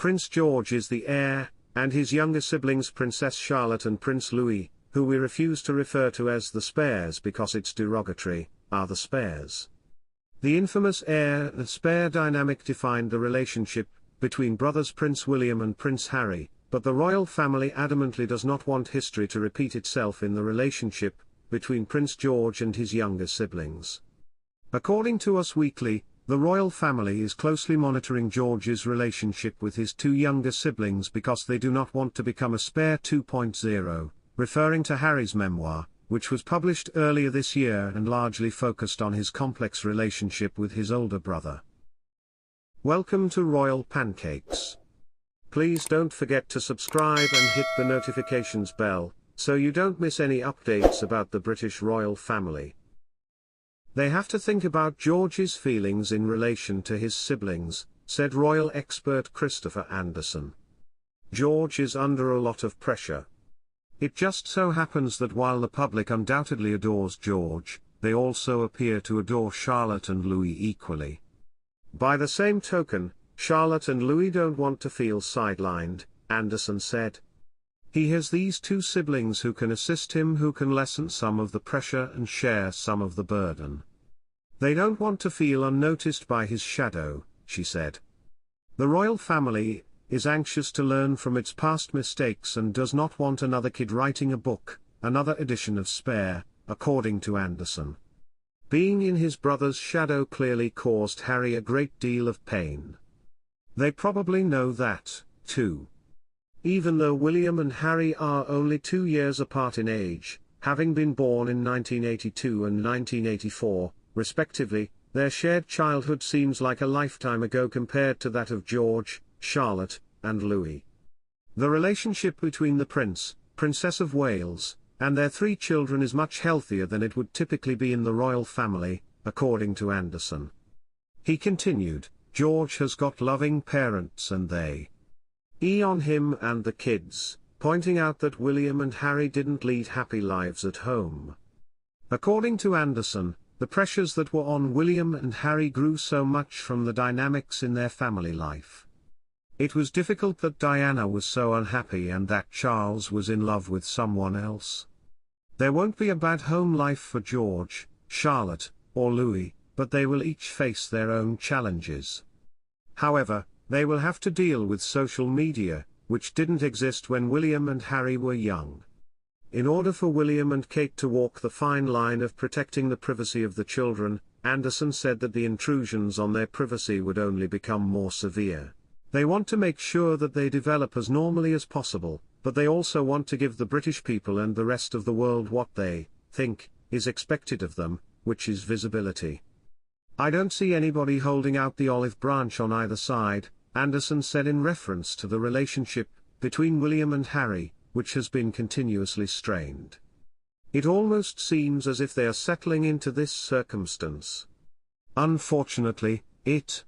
Prince George is the heir, and his younger siblings Princess Charlotte and Prince Louis, who we refuse to refer to as the spares because it's derogatory, are the spares. The infamous heir and spare dynamic defined the relationship between brothers Prince William and Prince Harry, but the royal family adamantly does not want history to repeat itself in the relationship between Prince George and his younger siblings. According to Us Weekly, the royal family is closely monitoring George's relationship with his two younger siblings because they do not want to become a spare 2.0, referring to Harry's memoir, which was published earlier this year and largely focused on his complex relationship with his older brother. Welcome to Royal Pancakes. Please don't forget to subscribe and hit the notifications bell, so you don't miss any updates about the British royal family. They have to think about George's feelings in relation to his siblings, said royal expert Christopher Andersen. George is under a lot of pressure. It just so happens that while the public undoubtedly adores George, they also appear to adore Charlotte and Louis equally. By the same token, Charlotte and Louis don't want to feel sidelined, Andersen said. He has these two siblings who can assist him, who can lessen some of the pressure and share some of the burden. They don't want to feel unnoticed by his shadow, she said. The royal family is anxious to learn from its past mistakes and does not want another kid writing a book, another edition of Spare, according to Andersen. Being in his brother's shadow clearly caused Harry a great deal of pain. They probably know that, too. Even though William and Harry are only 2 years apart in age, having been born in 1982 and 1984, respectively, their shared childhood seems like a lifetime ago compared to that of George, Charlotte, and Louis. The relationship between the Prince, Princess of Wales, and their 3 children is much healthier than it would typically be in the royal family, according to Andersen. He continued, George has got loving parents and they on him and the kids, pointing out that William and Harry didn't lead happy lives at home. According to Andersen, the pressures that were on William and Harry grew so much from the dynamics in their family life. It was difficult that Diana was so unhappy and that Charles was in love with someone else. There won't be a bad home life for George, Charlotte, or Louis, but they will each face their own challenges. However, they will have to deal with social media, which didn't exist when William and Harry were young. In order for William and Kate to walk the fine line of protecting the privacy of the children, Andersen said that the intrusions on their privacy would only become more severe. They want to make sure that they develop as normally as possible, but they also want to give the British people and the rest of the world what they think is expected of them, which is visibility. I don't see anybody holding out the olive branch on either side, Andersen said in reference to the relationship between William and Harry, which has been continuously strained. It almost seems as if they are settling into this circumstance. Unfortunately, it